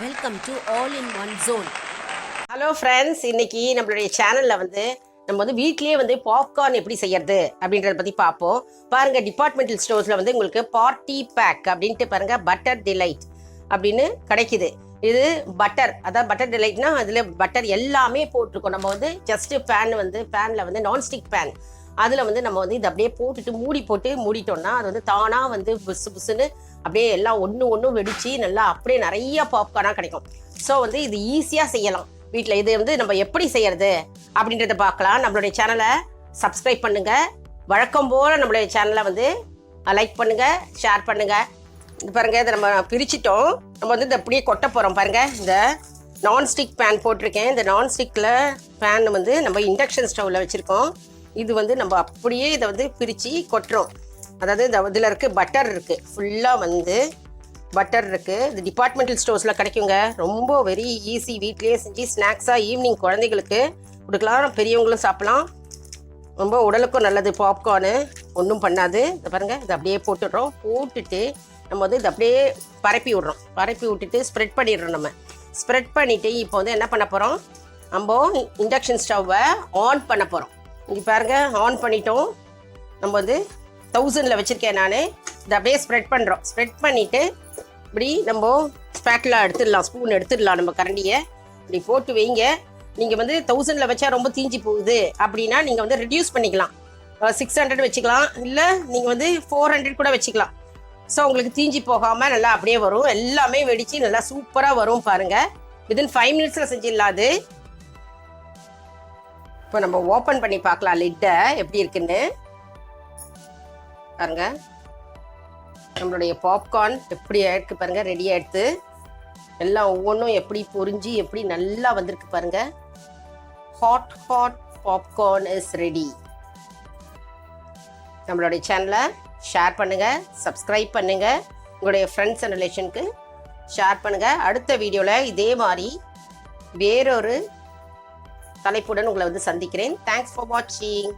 Welcome to all in one zone. Hello friends, இன்னைக்கு நம்மளுடைய சேனலில் நம்ம வீட்லேயே பாப்கார்ன் எப்படி செய்யறது அப்படின்றத பற்றி பார்ப்போம். பாருங்கள், டிபார்ட்மெண்டல் ஸ்டோர்ஸில் உங்களுக்கு பார்ட்டி பேக் அப்படின்ட்டு பாருங்கள், பட்டர் டிலைட் அப்படின்னு கிடைக்குது. இது பட்டர், அதாவது பட்டர் டிலைட்னா அதில் பட்டர் எல்லாமே போட்டிருக்கோம். நம்ம ஜஸ்ட்டு பேனில் நான்ஸ்டிக் பேன், அதில் நம்ம இதை அப்படியே போட்டுட்டு மூடி போட்டு மூடிட்டோம்னா அது தானாக புசு புசுன்னு அப்படியே எல்லாம் ஒன்று வெடித்து நல்லா அப்படியே நிறைய பாப்கார்னாக கிடைக்கும். ஸோ இது ஈஸியாக செய்யலாம் வீட்டில். இது நம்ம எப்படி செய்யறது அப்படின்றத பார்க்கலாம். நம்மளுடைய சேனலை சப்ஸ்கிரைப் பண்ணுங்கள். வழக்கம் போல் நம்மளுடைய சேனலை லைக் பண்ணுங்கள், ஷேர் பண்ணுங்கள். இது பாருங்கள், இதை நம்ம பிரிச்சிட்டோம். நம்ம இதை அப்படியே கொட்ட போகிறோம். பாருங்கள், இந்த நான்ஸ்டிக் பேன் போட்டிருக்கேன். இந்த நான்ஸ்டிக்கில் பேன் நம்ம இண்டக்ஷன் ஸ்டவ்வில் வச்சுருக்கோம். இது நம்ம அப்படியே இதை பிரித்து கொட்டுறோம். அதாவது இதில் இருக்குது பட்டர் இருக்குது, ஃபுல்லாக பட்டர் இருக்குது. இது டிபார்ட்மெண்டல் ஸ்டோர்ஸில் கிடைக்குங்க. ரொம்ப வெரி ஈஸி, வீட்லேயே செஞ்சு ஸ்நாக்ஸாக ஈவினிங் குழந்தைகளுக்கு கொடுக்கலாம், பெரியவங்களும் சாப்பிட்லாம். ரொம்ப உடலுக்கும் நல்லது பாப்கார்னு, ஒன்றும் பண்ணாது. இதை பாருங்கள், இதை அப்படியே போட்டுடுறோம். போட்டுட்டு நம்ம இதை அப்படியே பரப்பி விட்றோம். பரப்பி விட்டுட்டு ஸ்ப்ரெட் பண்ணிடுறோம். நம்ம ஸ்ப்ரெட் பண்ணிவிட்டு இப்போ என்ன பண்ண போகிறோம், நம்ம இண்டக்ஷன் ஸ்டவ்வை ஆன் பண்ண போகிறோம். இங்கே பாருங்கள், ஆன் பண்ணிட்டோம். நம்ம 1000 வச்சுருக்கேன் நான். இதை அப்படியே ஸ்ப்ரெட் பண்ணுறோம். ஸ்ப்ரெட் பண்ணிவிட்டு இப்படி நம்ம ஸ்பேட்லாம் எடுத்துடலாம், ஸ்பூன் எடுத்துடலாம். நம்ம கரண்டியை இப்படி போட்டு வைங்க. நீங்கள் 1000 வச்சா ரொம்ப தீஞ்சி போகுது அப்படின்னா நீங்கள் ரெடியூஸ் பண்ணிக்கலாம். 600 வச்சுக்கலாம், இல்லை நீங்கள் 400 கூட வச்சுக்கலாம். ஸோ உங்களுக்கு தீஞ்சி போகாமல் நல்லா அப்படியே வரும். எல்லாமே வெடித்து நல்லா சூப்பராக வரும். பாருங்கள், வித்தின் 5 மினிட்ஸில் செஞ்சிடலாம். அது இப்போ நம்ம ஓப்பன் பண்ணி பார்க்கலாம் லிட்டை எப்படி இருக்குன்னு. பாருங்க, நம்மளுடைய பாப்கார்ன் எப்படி ஆயிடுக்கு பாருங்க, ரெடி ஆயிடுத்து. எல்லாம் ஒவ்வொன்றும் எப்படி பொரிஞ்சு எப்படி நல்லா வந்திருக்கு பாருங்க. Hot popcorn is ready. நம்மளுடைய சேனலை ஷேர் பண்ணுங்க, சப்ஸ்கிரைப் பண்ணுங்க, உங்களுடைய ஃப்ரெண்ட்ஸ் அண்ட் ரிலேஷனுக்கு ஷேர் பண்ணுங்க. அடுத்த வீடியோவில் இதே மாதிரி வேறொரு தலைப்புடன் உங்களை சந்திக்கிறேன். தேங்க்ஸ் ஃபார் வாட்சிங்.